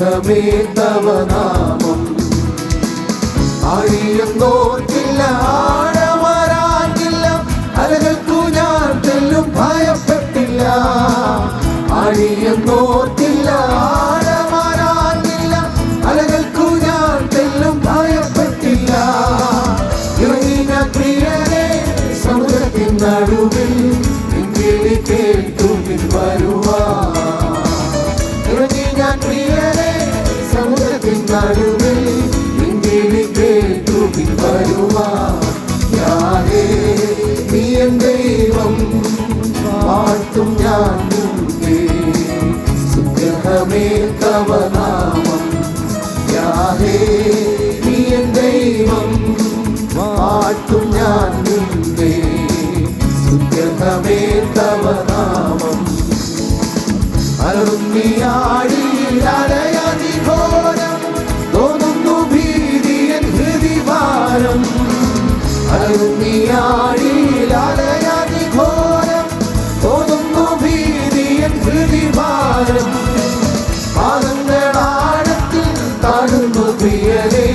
സ്തുത്യർഹമേ തവ നാമം. അഴിയുന്നോർക്കില്ല, ആഴമരാഞ്ഞില്ല, അലകൾക്കു ഞാൻ തെല്ലും ഭയപ്പെട്ടില്ല. അഴിയുന്നോർക്കില്ല, ആഴമരാഞ്ഞില്ല, അലകൾക്കു ഞാൻ തെല്ലും ഭയപ്പെട്ടില്ല. ഇറങ്ങി ഞാൻ പ്രിയരെ സമുദ്രത്തിൻ നടുവിൽ, നിൻവിളി കേട്ടു പിൻവരുവാ. ഇറങ്ങി ഞാൻ പ്രിയരെ സമുദ്രത്തിൻ നടുവിൽ, നിൻവിളി കേട്ടു പിൻവരുവാ. യാഹേ നീ എൻ ദൈവം, വാഴ്ത്തും ഞാൻ നിന്നെ. സ്തുത്യർഹമേ തവ നാമം. യാഹേ നീ എൻ ദൈവം, വാഴ്ത്തും ഞാൻ നിന്നെ. സ്തുത്യർഹമേ തവ നാമം. അരുണ്ണിയാഴിയിൽ അലയതിഘോരം, തോന്നുന്നു ഭീതിയൻ ഹൃദിഭാരം. അരുണ്ണിയാഴിയിൽ അലയതിഘോരം, തോന്നുന്നു ഭീതിയൻ ഹൃദിഭാരം. പാദങ്ങളാഴത്തിൽ താഴുന്നു പ്രിയരേ,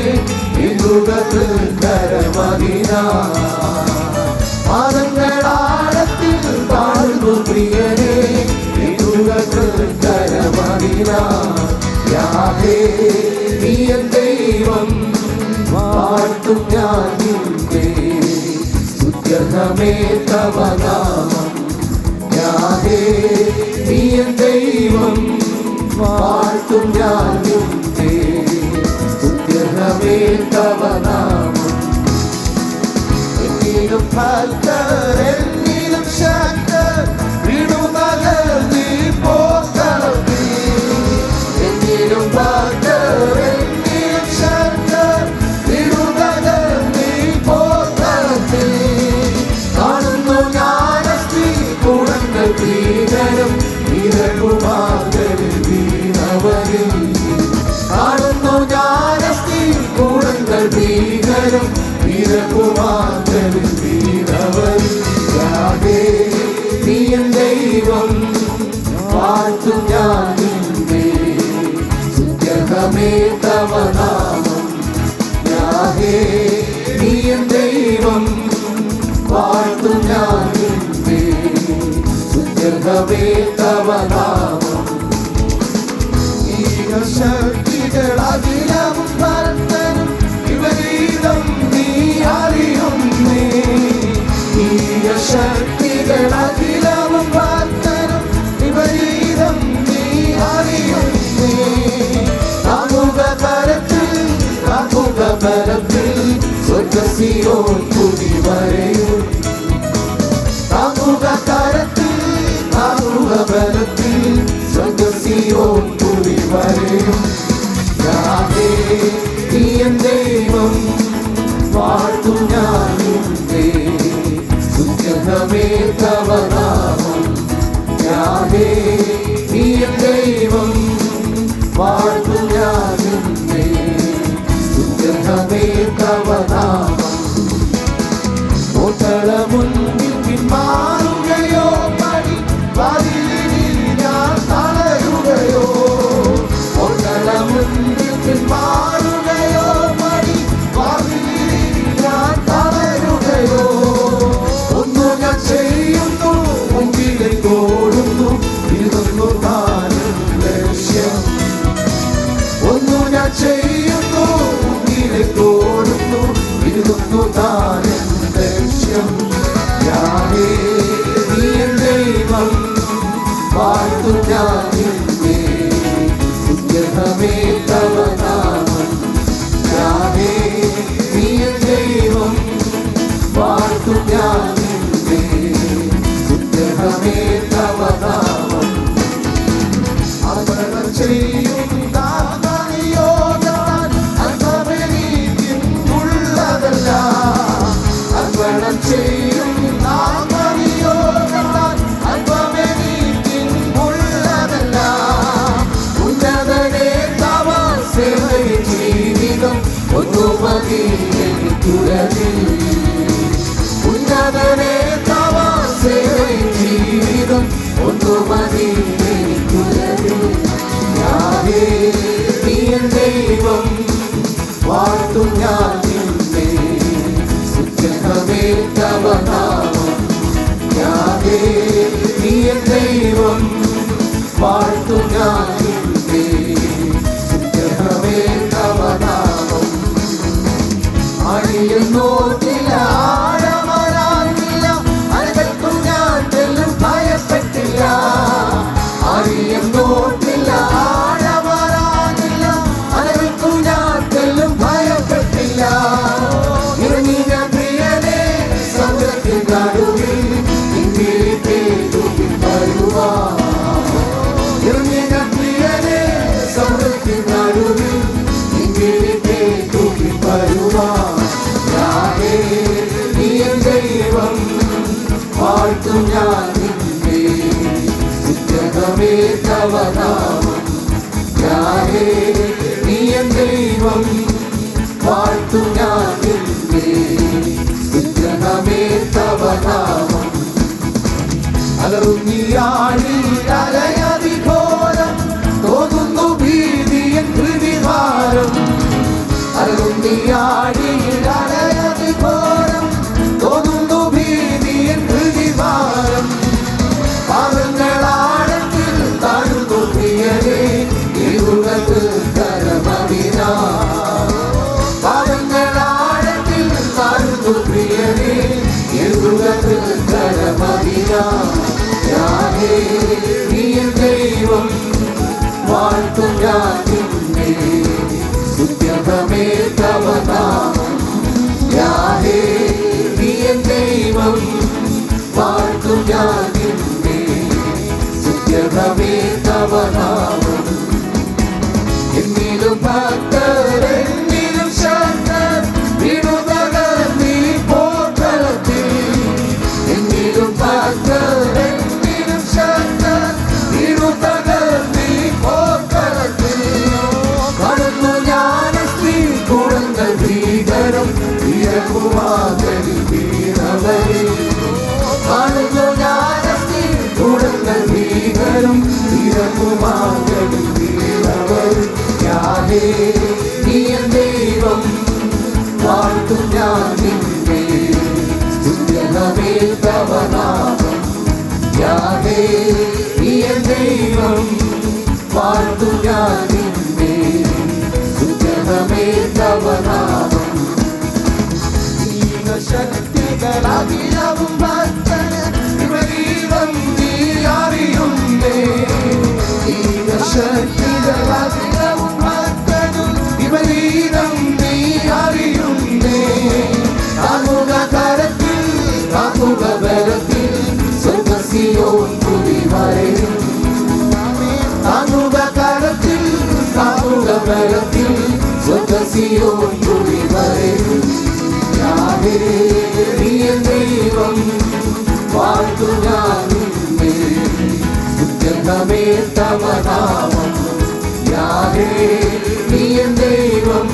കരമതിനാ. പാദങ്ങളാഴത്തിൽ താഴുന്നു പ്രിയരേ, കരമതിനാ. യാഹേ നീ എൻ ദൈവം, വാഴ്ത്തും ഞാൻ നിന്നെ. സ്തുത്യർഹമേ തവ നാമം. യാഹേ നീ എൻ ദൈവം, വാഴ്ത്തും ഞാൻ നിന്നെ. സ്തുത്യർഹമേ തവ നാമം. എന്നിലും ഭക്തർ, എന്നിലും ശക്തർ, വീണുതകർന്നീ പോർക്കളത്തിൽ. എന്നിലും ഭക്തർ, എന്നിലും ശക്തർ, വീണുതകർന്നീ പോർക്കളത്തിൽ. കാണുന്നു ഞാൻ അസ്ഥി കൂടങ്ങൾ ഭീകരം, വീരകുമാരരിൽ വീണവരിൽ. കാണുന്നു ഞാൻ അസ്ഥി കൂടങ്ങൾ ഭീകരം, വീരകുമാരരിൽ വീണവരിൽ. യാഹേ നീ എൻ ദൈവം, വാഴ്ത്തും ഞാൻ നിന്നെ. സ്തുത്യർഹമേ തവ നാമം. യാഹേ നീ എൻ ദൈവം, വാഴ്ത്തും ഞാൻ നിന്നെ. സ്തുത്യർഹമേ തവ നാമം. ശക്തികൾ അഖിലവും ഭക്തനും വിപരീതം നീ അറിയുന്നേ. ശക്തികൾ അഖിലവും ഭക്തനും വിപരീതം നീ അറിയുന്നേ. കാമുക കരത്തിൽ, കാമുക ബലത്തിൽ, സ്വർഗ്ഗസിയോൻ കുടി വരയും. കാമുക കരത്തിൽ, കാമുക ബലത്തിൽ, സ്വർഗ്ഗസിയോൻ കുടി വരയും. യാഹേ നീ എൻ ദൈവം, വാഴ്ത്തും ഞാൻ നിന്നെ. സ്തുത്യർഹമേ തവ നാമം. യാഹേ നീ എൻ ദൈവം, വാഴ്ത്തും ഞാൻ നിന്നെ. സ്തുത്യർഹമേ തവ നാമം. മുന്നിൽ പിന്മാറുകയോ, പടി വാതിലിൽ ഞാൻ തളരുകയോ. മുന്നിൽ പിന്മാറുകയോ, പടി വാതിലിൽ ഞാൻ തളരുകയോ. ഒന്നു ഞാൻ ചെയ്യുന്നു, മുമ്പിലേക്ക് ഓടുന്നു, ഇതൊന്നു താനും ലക്ഷ്യം. ഒന്നു ഞാൻ ചെയ്യുന്നു, മുമ്പിലേക്ക് ഓടുന്നു, ഇതൊന്നു താനും ലക്ഷ്യം. യാഹേ നീ എൻ ദൈവം, വാഴ്ത്തും ഞാൻ നിന്നെ. സ്തുത്യർഹമേ തവ നാമം. യാഹേ നീ എൻ ദൈവം, വാഴ്ത്തും ഞാൻ നിന്നെ. സ്തുത്യർഹമേ തവ നാമം. അർപ്പണം ചെയ്യും ദാനനിയോഗം അല്പമെനിക്കുള്ളതല്ല. നീ എൻ ദൈവം വാഴ്ത്തു ഞാൻ നിന്നെ സുഗ്രഹമേ തവ നാമം അഴിയിൽ നോക്കില്ല ആഴമറാനില്ല അനകത്തു ഞാൻ ചെല്ലും ഭയപ്പെട്ടില്ല അഴിയിൽ നോക്കില്ല ആഴമറാനില്ല അനകത്തു ഞാൻ ചെല്ലും ഭയപ്പെട്ടില്ല ഇറങ്ങി ഞാൻ പ്രിയനെ സമുദ്രത്തിൽ നടുവിൽ ഇങ്ങിരിപ്പേ തൂക്കി വരുവാ ഇറങ്ങി ഞാൻ പ്രിയനെ സമുദ്രത്തിൽ നടുവിൽ ഇങ്ങിരിപ്പേ തൂക്കി വരുവാ നീ എൻ ദൈവം വാഴ്ത്തും ഞാൻ നിന്നെ സുഗ്രഹമേ തവ നാമം നീ എൻ ദൈവം വാഴ്ത്തും ഞാൻ നിന്നെ സുഗ്രഹമേ തവ നാമം അലറുന്നിയാഴി അലയതിഘോരം തോന്നുന്നു ഭീതിയൻ ഹൃദിഭാരം അലറുന്നിയാഴി അലയതിഘോരം തോന്നുന്നു ഭീതിയൻ ഹൃദിഭാരം പാദങ്ങളാഴത്തിൽ താഴുന്നു പ്രിയരേ ഇരുളത്ത് കരമതിന പാദങ്ങളാഴത്തിൽ താഴുന്നു പ്രിയരേ ഇരുളത്ത് കരമതിന നീ എൻ ദൈവം വാഴ്ത്തും ഞാൻ നിന്നെ സുഗ്രഹമേ തവ നാമം നീ എൻ ദൈവം വാഴ്ത്തും ഞാൻ നിന്നെ സുഗ്രഹമേ തവ നാമം എന്നിലും ഭക്തർ എന്നിലും ശക്തർ വീണുതകർന്നീ പോർക്കളത്തിൽ എന്നിലും ഭക്തർ എന്നിലും ശക്തർ വീണുതകർന്നീ പോർക്കളത്തിൽ കടന്നു ഞാൻ സ്ത്രീ കുളങ്ങൾ ഭീകരം വീരകുമാരൻ വീണവരെ കടന്നു ഞാൻ സ്ത്രീ കുളങ്ങൾ ഭീകരം വീരകുമാരൻ വീണവരെ നീ എൻ ദൈവം വാഴ്ത്തും ഞാൻ നിന്നെ സുഗ്രഹമേ തവ നാമം നീ എൻ ദൈവം വാഴ്ത്തും ഞാൻ നിന്നെ സുഗ്രഹമേ തവ നാമം ശക്തികളാകിയാവും ഭക്തന് വിപരീതം നീ അറിയുന്നേ ശക്തികളാകിയാവും ഭക്തനും വിപരീതം നീ അറിയുന്നേ താങ്ങുക കരത്തിൽ താങ്ങുക ബലത്തിൽ സ്വർഗ്ഗസിയോൻ പുരി വരയും താങ്ങുക കരത്തിൽ താങ്ങുക ബലത്തിൽ സ്വർഗ്ഗസിയോൻ പുരി വരയും നീ എൻ ദൈവം വാഴ്ത്തു ഞാൻ നിന്നെ സുഗ്രഹമേ തവ നാമം നീ എൻ ദൈവം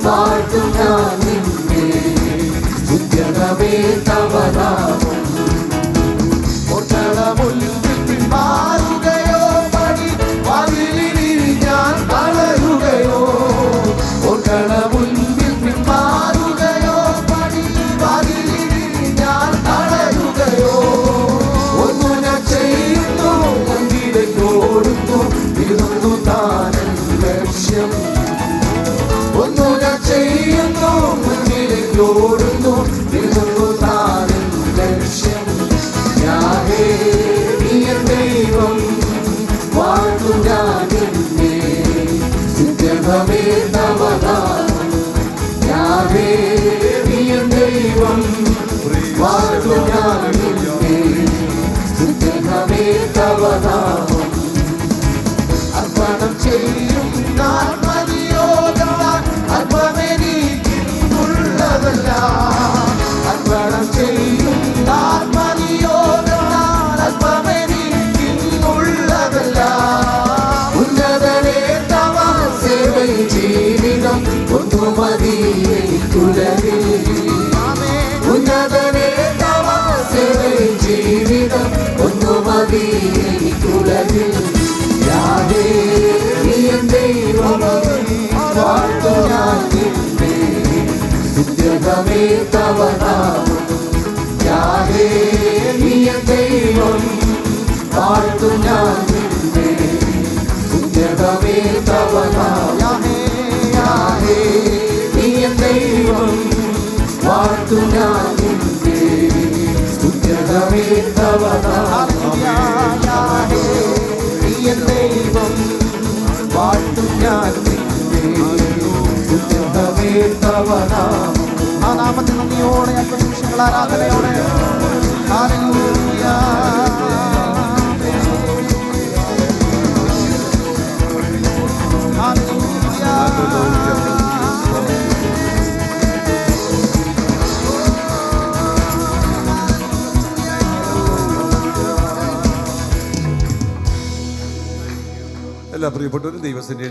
വാഴ്ത്തു ഞാൻ നിന്നെ സുഗ്രഹമേ തവ നാമം മാറുകയോ പടി വാതിലിൽ ഞാൻ തളരുകയോ മുൻപിൽ മാറുകയോ പടി വാതിലിൽ ഞാൻ തളരുകയോ ഒന്നു ഞാൻ ചെയ്യുന്നു മുൻപിലേക്കോടുന്നു ഇരുന്നു താനൻ ലക്ഷ്യം ഒന്നു ഞാൻ ചെയ്യുന്നു മുൻപിലേക്കോടുന്നു ഇരുന്നു താനൻ ലക്ഷ്യം നീ എൻ ദൈവം വാഴ്ത്തും ഞാൻ നിന്നെ സുഗ്രഹമേ തവ നാമം നീ എൻ ദൈവം വാഴ്ത്തും ഞാൻ നിന്നെ സുഗ്രഹമേ തവ നാമം അർപ്പണം ചെയ്യും ആത്മനിയോഗമാൻ അർപ്പമെനിക്കുള്ളതല്ല അർപ്പണം ചെയ്യും ആത്മനിയോഗമാൻ അർപ്പമെനിക്കുള്ളതല്ല ഉന്നതനേ തവ സേവയിൽ ജീവിതം ഒന്നു മതി എനിക്കുലകിൽ ഉന്നതനേ തവ സേവയിൽ ജീവിതം ഒന്നു മതി എനിക്കുലകിൽ നീ എൻ ദൈവം വാഴ്ത്തു ഞാൻ നിന്നെ സുഗ്രഹമേ തവ നാമം നീ എൻ ദൈവം വാഴ്ത്തും ഞാൻ നിന്നെ ഉന്നതമേ തവ നാമം യാഹേ നീ എൻ ദൈവം വാഴ്ത്തും ഞാൻ നിന്നെ ഉന്നതമേ തവ നാമം യാഹേ നീ എൻ ദൈവം വാഴ്ത്തും ഞാൻ നിന്നെ ഉന്നതമേ തവ നാമം ആ നാമത്തിൽ നന്ദിയോടെ അല്പനിമിഷങ്ങൾ ആരാധനയോടെ ഹല്ലേലൂയ ഹല്ലേലൂയ. എല്ലാ പ്രിയപ്പെട്ടവരും ദൈവസന്നിധിയിൽ